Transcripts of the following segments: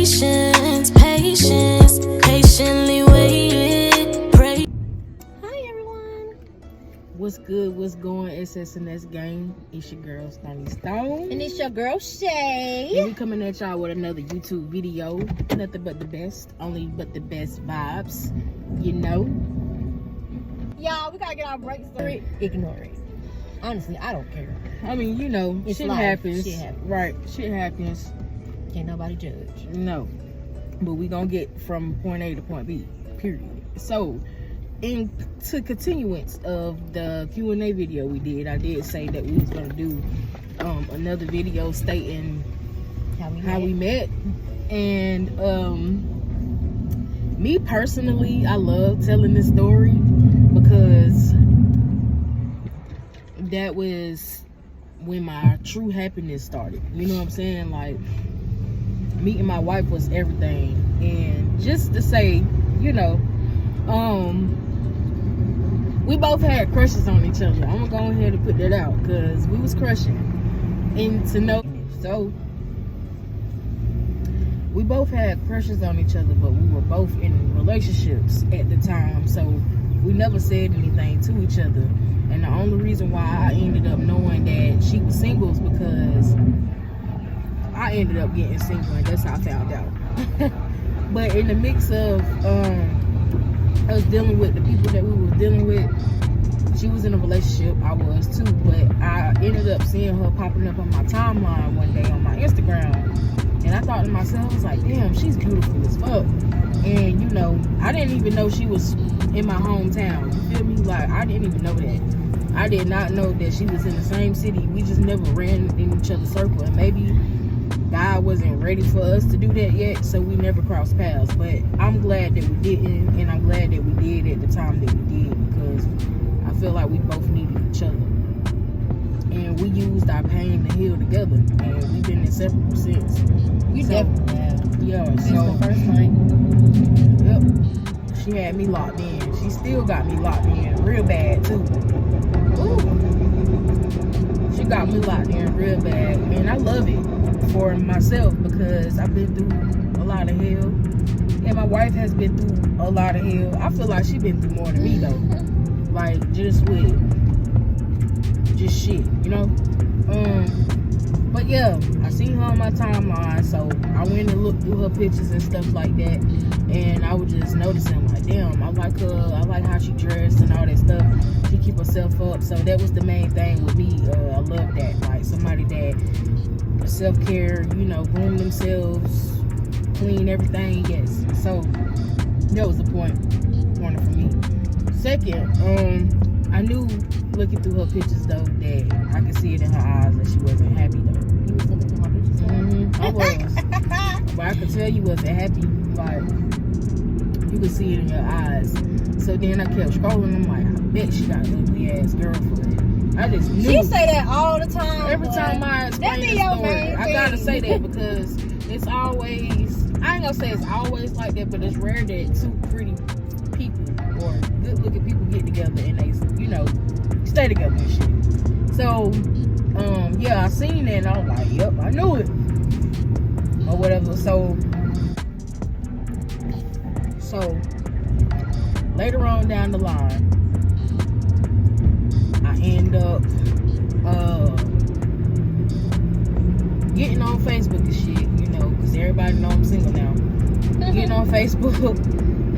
patience, patience, patiently waited. Pray. Hi everyone. What's good? What's going? SSNS gang. It's your girl Stoney Stone. And it's your girl Shay. And we coming at y'all with another YouTube video. Nothing but the best. Only but the best vibes. You know? Y'all, we gotta get our breaks started. Ignore it. Honestly, I don't care. I mean, you know, It's shit life. happens. Shit happens. Right. Shit happens. Can't nobody judge. No. But we gonna get from point A to point B. Period. So, to continuance of the Q&A video we did, I did say that we was gonna do another video stating how we met. And me personally, I love telling this story because that was when my true happiness started. You know what I'm saying? Like, meeting my wife was everything. And just to say, you know, we both had crushes on each other. I'm gonna go ahead and put that out because we was crushing. And to know, so we both had crushes on each other, but we were both in relationships at the time, so we never said anything to each other. And the only reason why I ended up knowing that she was single is because I ended up getting single, and that's how I found out. But in the mix of us dealing with the people that we were dealing with, she was in a relationship, I was too, but I ended up seeing her popping up on my timeline one day on my Instagram, and I thought to myself, I was like, damn, she's beautiful as fuck. And you know, I didn't even know she was in my hometown, you feel me? Like, I didn't even know that. I did not know that she was in the same city. We just never ran in each other's circle, and maybe God wasn't ready for us to do that yet, so we never crossed paths. But I'm glad that we didn't, and I'm glad that we did at the time that we did, because I feel like we both needed each other, and we used our pain to heal together, and we've been inseparable since. We definitely have. Yeah, Since so the first night. yep, she had me locked in. She still got me locked in real bad too. Ooh. She got me locked in real bad, and I love it for myself because I've been through a lot of hell, and my wife has been through a lot of hell. I feel like she's been through more than me though, like just shit, you know. But yeah, I seen her on my timeline, so I went and looked through her pictures and stuff like that, and I was just noticing, like, damn, I like her, I like how she dressed and all that stuff. She keep herself up, so that was the main thing with me. I love that, like somebody that self-care, you know, groom themselves, clean everything, yes. So that was the point for me. Second, I knew looking through her pictures though that I could see it in her eyes that she wasn't happy though. You was looking through my pictures? I was. But I could tell you wasn't happy. Like, you could see it in your eyes. So then I kept scrolling. I'm like, I bet she got an ugly ass girlfriend. I just knew. She say that all the time. Every time I explain the story, I gotta say that because it's always, I ain't gonna say it's always like that, but it's rare that two pretty people or good looking people get together and they, you know, stay together and shit. So, yeah, I seen that and I was like, yep, I knew it. Or whatever. So later on down the line, I end up getting on Facebook and shit, you know, because everybody know I'm single now. Getting on Facebook,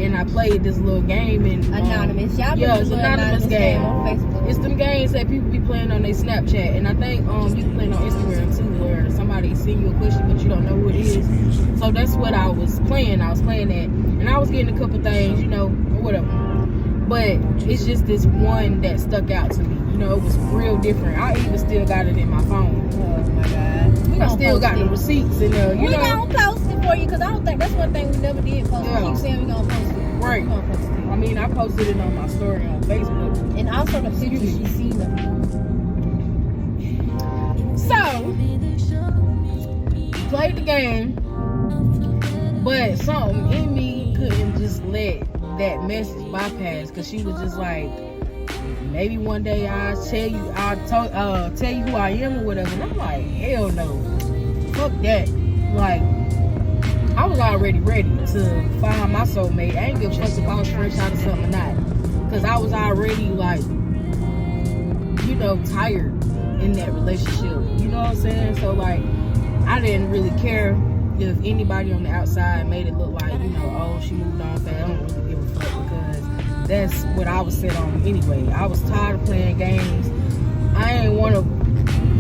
and I played this little game and Anonymous. Y'all yeah, it's an anonymous game on Facebook. It's them games that people be playing on their Snapchat, and I think you can play it on Instagram too, where somebody send you a question but you don't know who it is. So that's what I was playing. I was playing that, and I was getting a couple things, you know, or whatever. But it's just this one that stuck out to me. You know, it was real different. I even still got it in my phone. Oh my God. I still got the receipts in there. We gonna post it for you because I don't think that's one thing we never did post. Yeah. We keep saying we gonna post it. Right. We gonna post it. I mean, I posted it on my story on Facebook. And also the pictures she seen of you. So, played the game, but something in me couldn't just let that message bypass, because she was just like, maybe one day I'll tell you who I am or whatever. And I'm like, hell no, fuck that. Like, I was already ready to find my soulmate. I ain't give a fuck if I was fresh out of something or not. Because I was already, like, you know, tired in that relationship. You know what I'm saying? So, like, I didn't really care if anybody on the outside made it look like, you know, oh, she moved on fast. I don't really give a fuck because that's what I was set on anyway. I was tired of playing games. I ain't want to,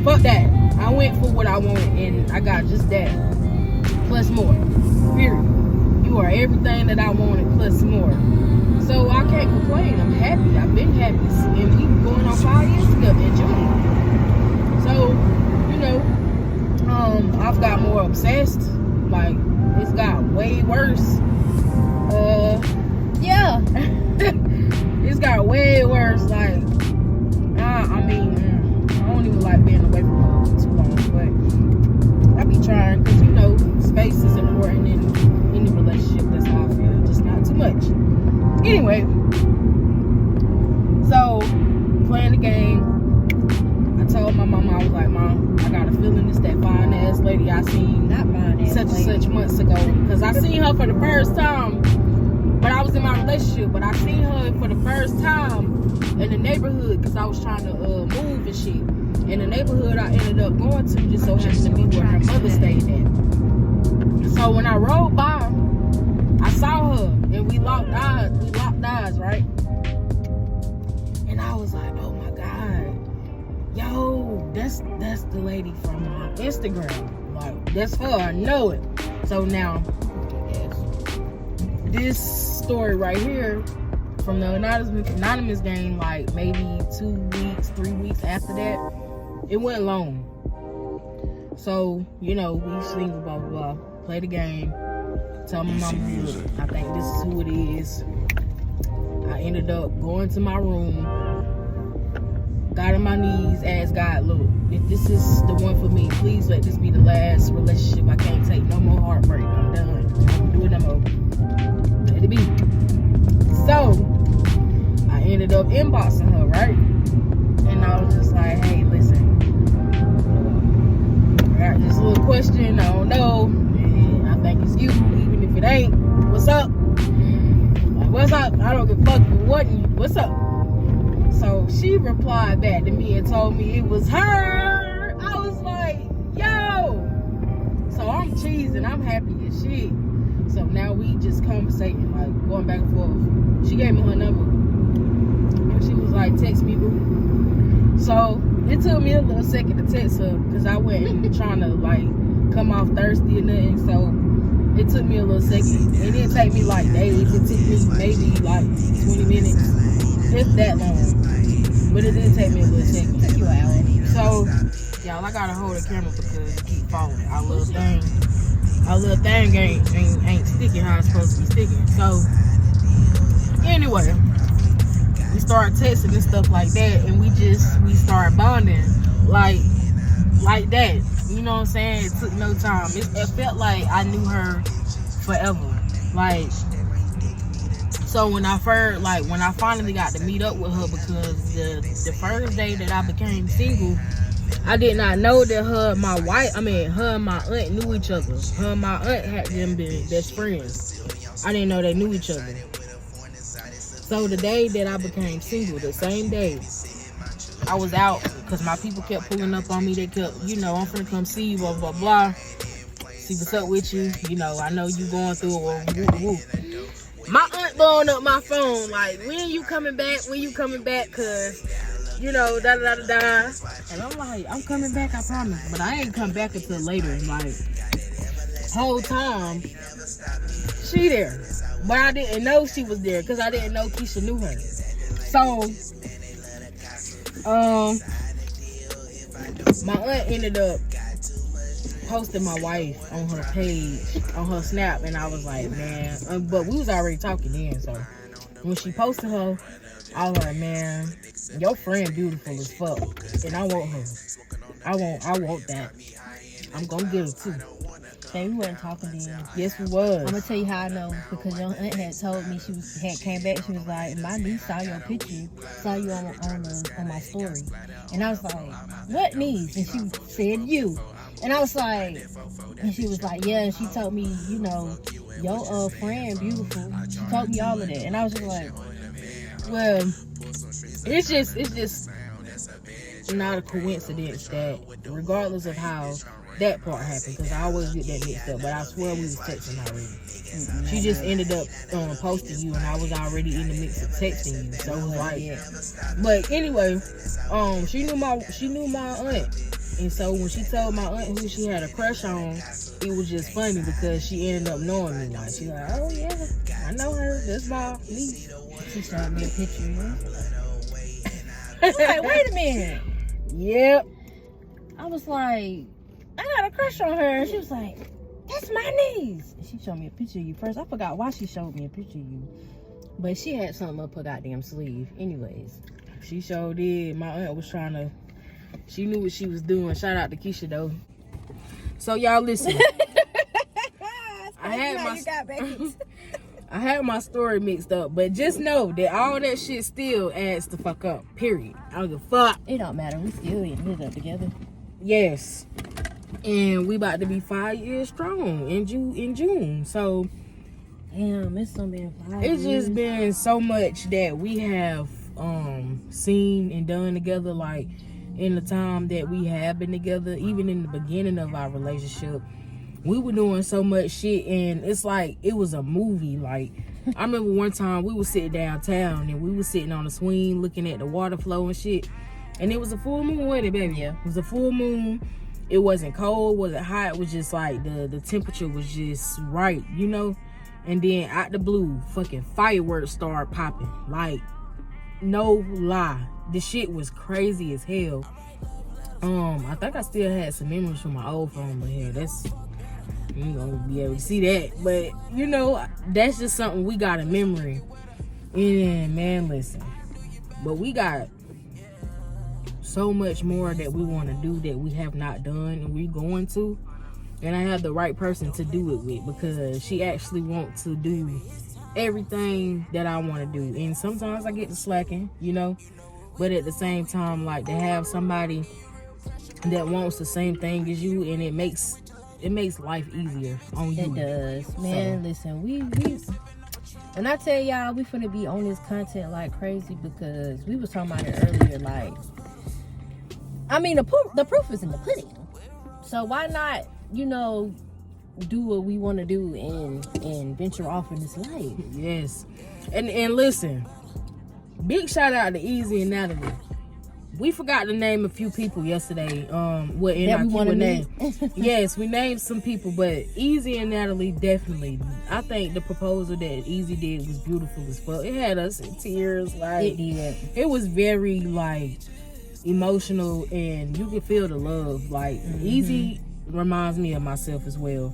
fuck that. I went for what I wanted and I got just that. Plus more. Period. You are everything that I wanted plus more. So I can't complain. I'm happy. I've been happy. And we were going on 5 years together in June. So, you know, I've got more obsessed. Like, it's got way worse. Yeah. It's got way worse. Like, I mean, I don't even like being away from her too long, but I be trying because, you know, space is important in any relationship. That's how I feel. Just not too much. Anyway, so playing the game, I told my mama, I was like, Mom, I got a feeling it's that fine ass lady I seen such and such months ago. Because I seen her for the first time, but I was in my relationship, but I seen her for the first time in the neighborhood because I was trying to move and shit. In the neighborhood I ended up going to just so happened to be where her mother stayed at. So when I rode by, I saw her and we locked eyes, right? And I was like, oh my God, yo, that's the lady from Instagram. Like, that's her, I know it. So now, this story right here from the anonymous game, like maybe 2 weeks, 3 weeks after that, it went long. So, you know, we single, blah, blah, blah, play the game, tell my mama, look, I think this is who it is. I ended up going to my room, got on my knees, asked God, look, if this is the one for me, please let this be the last relationship. I can't take no more heartbreak. I'm done. I don't do it no more. Let it be. So, I ended up inboxing her, right? And I was just like, hey, listen, I got this little question, I don't know, and I think it's you, even if it ain't. What's up? Like, what's up? I don't give a fuck what you, what's up? So she replied back to me and told me it was her. I was like, yo. So I'm cheesing, I'm happy as shit. So now we just conversating, like going back and forth. She gave me her number. And she was like, text me, boo. So it took me a little second to text her because I wasn't trying to like come off thirsty or nothing. So it took me a little second. It didn't take me like days. It took me maybe like 20 minutes, if that long. But it did take me a little second. It took you an hour. So y'all, I gotta hold the camera because it keep falling. Our little thing ain't sticking how it's supposed to be sticking. So anyway, we started texting and stuff like that, and we started bonding like that. You know what I'm saying? It took no time. It felt like I knew her forever. Like, so when I finally got to meet up with her, because the first day that I became single, I did not know that her and my aunt knew each other. Her and my aunt had them been best friends. I didn't know they knew each other. So the day that I became single, the same day, I was out because my people kept pulling up on me. They kept, you know, I'm finna come see you, blah, blah, blah. See what's up with you. You know, I know you going through it. Woo. My aunt blowing up my phone like, when you coming back? When you coming back? Cause, you know, da-da-da-da-da. And I'm like, I'm coming back, I promise. But I ain't come back until later. Like, whole time, she there. But I didn't know she was there because I didn't know Keisha knew her. So, my aunt ended up posting my wife on her page, on her Snap, and I was like, man, but we was already talking then, so when she posted her, I was like, man, your friend beautiful as fuck, and I want her. I want that. I'm gonna get her too. Hey, we weren't talking then. Yes, we was. I'm gonna tell you how I know, because your aunt had told me, had came back, she was like, my niece saw your picture, saw you on my story. And I was like, what niece? And she said you. And I was like, and she was like, yeah, and she told me, you know, your friend beautiful. She told me all of that. And I was just like, well, it's just not a coincidence that regardless of how that part happened, because I always get that mixed up, but I swear we was texting already. She just ended up posting you, and I was already in the mix of texting you. So it was like, but anyway, she knew my aunt, and so when she told my aunt who she had a crush on, it was just funny because she ended up knowing me. Like, she like, oh yeah, I know her. That's my niece. She showed me a picture. Yeah. I was like, wait a minute. Yep. I was like, I got a crush on her. And she was like, that's my niece. And she showed me a picture of you first. I forgot why she showed me a picture of you. But she had something up her goddamn sleeve. Anyways. She sure did. My aunt was trying to, she knew what she was doing. Shout out to Keisha though. So y'all listen. I had my story mixed up, but just know that all that shit still adds the fuck up. Period. I don't give a fuck. It don't matter. We still ended up together. Yes. And we about to be 5 years strong in June. So damn, it's so been 5 it's years. just been so much that we have seen and done together, like in the time that we have been together, even in the beginning of our relationship. We were doing so much shit, and it's like it was a movie. Like, I remember one time we was sitting downtown and we was sitting on the swing looking at the water flow and shit, and it was a full moon, wasn't it, baby? Yeah. It was a full moon. It wasn't cold, wasn't hot. It was just like the temperature was just right, you know? And then out the blue, fucking fireworks started popping. Like, no lie. The shit was crazy as hell. I think I still had some memories from my old phone, but yeah, that's, you ain't gonna be able to see that. But, you know, that's just something we got in memory. And, man, listen. But we got so much more that we want to do that we have not done and we going to. And I have the right person to do it with, because she actually wants to do everything that I want to do. And sometimes I get to slacking, you know. But at the same time, like, to have somebody that wants the same thing as you, and it makes life easier on you. It does. Man, so, listen, we and I tell y'all, we finna be on this content like crazy, because we was talking about it earlier. Like, I mean, the proof is in the pudding. So why not, you know, do what we want to do and venture off in this life? Yes. And listen, big shout out to Easy and Natalie. We forgot to name a few people yesterday. What in our Q&A? Yes, we named some people, but Easy and Natalie definitely. I think the proposal that Easy did was beautiful as fuck. It had us in tears. Like, it did. It was very like emotional, and you could feel the love. Like, Easy reminds me of myself as well.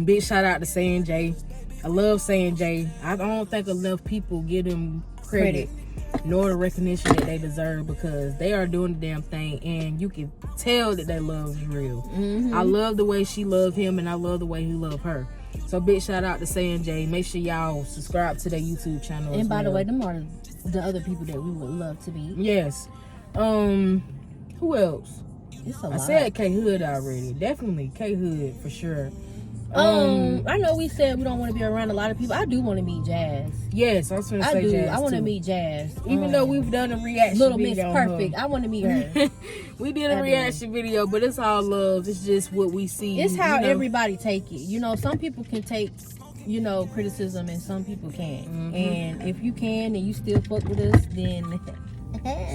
Big shout out to Saying J. I love Saying J. I don't think enough people give him credit nor the recognition that they deserve, because they are doing the damn thing, and you can tell that they love is real. I love the way she loved him, and I love the way he loved her. So big shout out to Saying J. Make sure y'all subscribe to their YouTube channel. And by the way, them are the other people that we would love to be. Yes. Who else? It's a lot. I said K Hood already. Definitely K Hood for sure. I know we said we don't want to be around a lot of people. I do want to meet Jazz. Yes, I was going to say Jazz. I want to meet Jazz. Even though we've done a reaction Little video. Miss Perfect. I want to meet her. We did a reaction video, but it's all love. It's just what we see. It's how everybody take it. You know, some people can take, you know, criticism, and some people can't. And if you can and you still fuck with us, then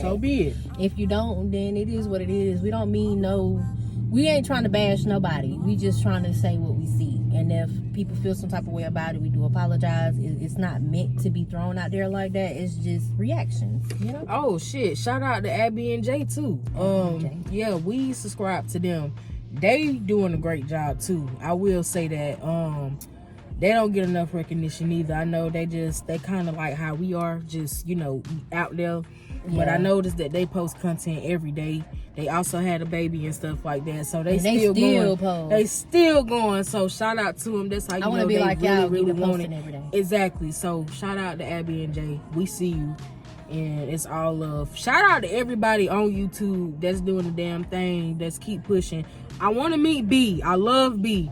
so be it. If you don't, then it is what it is. We don't mean we ain't trying to bash nobody. We just trying to say what we see. And if people feel some type of way about it, we do apologize. It's not meant to be thrown out there like that. It's just reactions, you know? Oh, shit. Shout out to Abby and Jay, too. Yeah, we subscribe to them. They doing a great job, too. I will say that. They don't get enough recognition either. I know they kind of like how we are, just, you know, out there. Yeah. But I noticed that they post content every day. They also had a baby and stuff like that. So they still going. Post. They still going. So shout out to them. That's how you know be they like really, y'all, really want it. every day. Exactly. So shout out to Abby and Jay. We see you. And it's all love. Shout out to everybody on YouTube that's doing the damn thing, that's keep pushing. I want to meet B. I love B.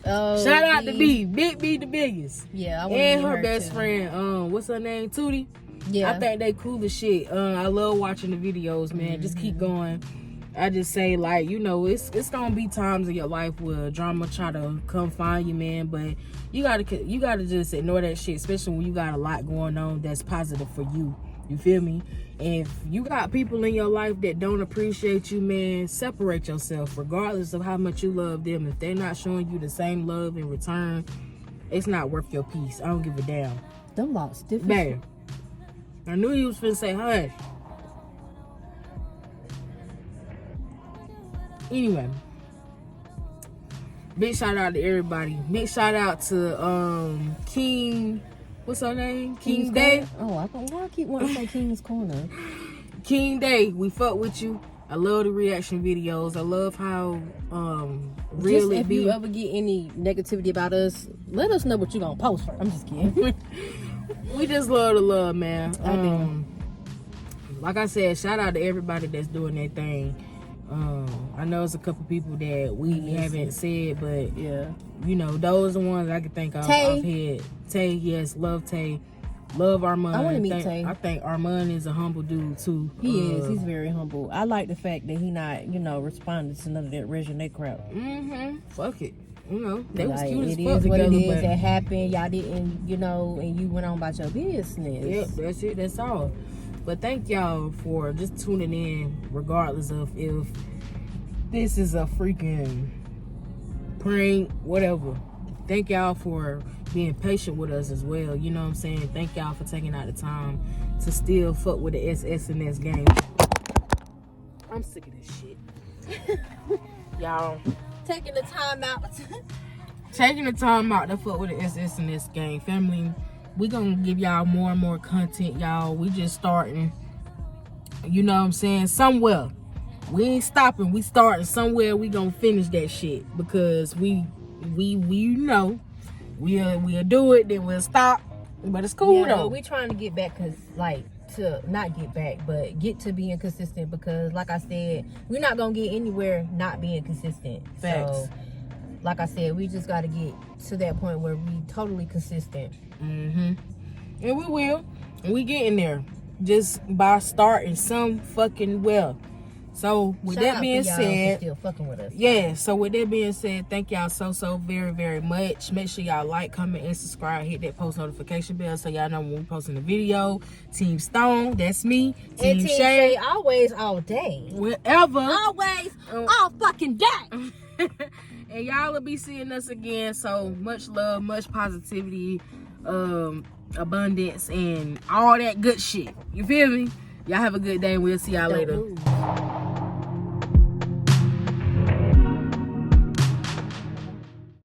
Oh, Shout out to B. Big B the biggest. Yeah, I want and to her meet best too. friend. What's her name? Tootie. Yeah, I think they cool as shit. I love watching the videos, man. Just keep going. I just say, like, you know, it's gonna be times in your life where drama try to come find you, man. But you gotta just ignore that shit, especially when you got a lot going on that's positive for you. You feel me? And if you got people in your life that don't appreciate you, man, separate yourself, regardless of how much you love them. If they're not showing you the same love in return, it's not worth your peace. I don't give a damn. them lots stiff. Man, I knew you was finna say hush. Anyway, big shout out to everybody. Big shout out to King. What's her name? King's King Day. Corner? Oh, I keep wanting to say King's Corner. King Day, we fuck with you. I love the reaction videos. I love how real Just it if be. you ever get any negativity about us, let us know what you gonna post for. I'm just kidding. We just love the love, man. I do. Like I said, shout out to everybody that's doing their thing. I know it's a couple people that we haven't said, but Yeah. you know, those are the ones I can think of Tay. off head. Tay, yes, love Tay. Love Armand. I wanna meet Tay. I think Armand is a humble dude too. He is. He's very humble. I like the fact that he not, responding to none of that Reggie crap. Fuck it. You know, they was Like, cute as it fuck is what together, it is. but That happened. Y'all didn't, and you went on about your business. yep, that's it. That's all. But thank y'all for just tuning in, regardless of if this is a freaking prank, whatever. Thank y'all for being patient with us as well. You know what I'm saying? Thank y'all for taking out the time to still fuck with the SS&S game. I'm sick of this shit. Y'all Taking the time out. taking the time out to fuck with the SS&S game. Family, we gonna give y'all more and more content, y'all. We just starting, you know what I'm saying, somewhere. We ain't stopping. We starting somewhere. We gonna finish that shit because we know we'll do it, then we'll stop. But it's cool though. We trying to get back, to not get back, but get to being consistent, because like I said, we're not gonna get anywhere not being consistent. Facts. So like I said, we just gotta get to that point where we totally consistent. And we will. And we getting there just by starting some fucking well. So with Shout that out being for y'all who said, still fucking with us. yeah, so with that being said, thank y'all so very, very much. Make sure y'all like, comment, and subscribe. Hit that post notification bell so y'all know when we posting a video. Team Stone, that's me. And Team Team Shay, Shay, always, all day. wherever. Always, all fucking day. And y'all will be seeing us again. So much love, much positivity, abundance, and all that good shit. You feel me? Y'all have a good day, and we'll see y'all later. Don't move.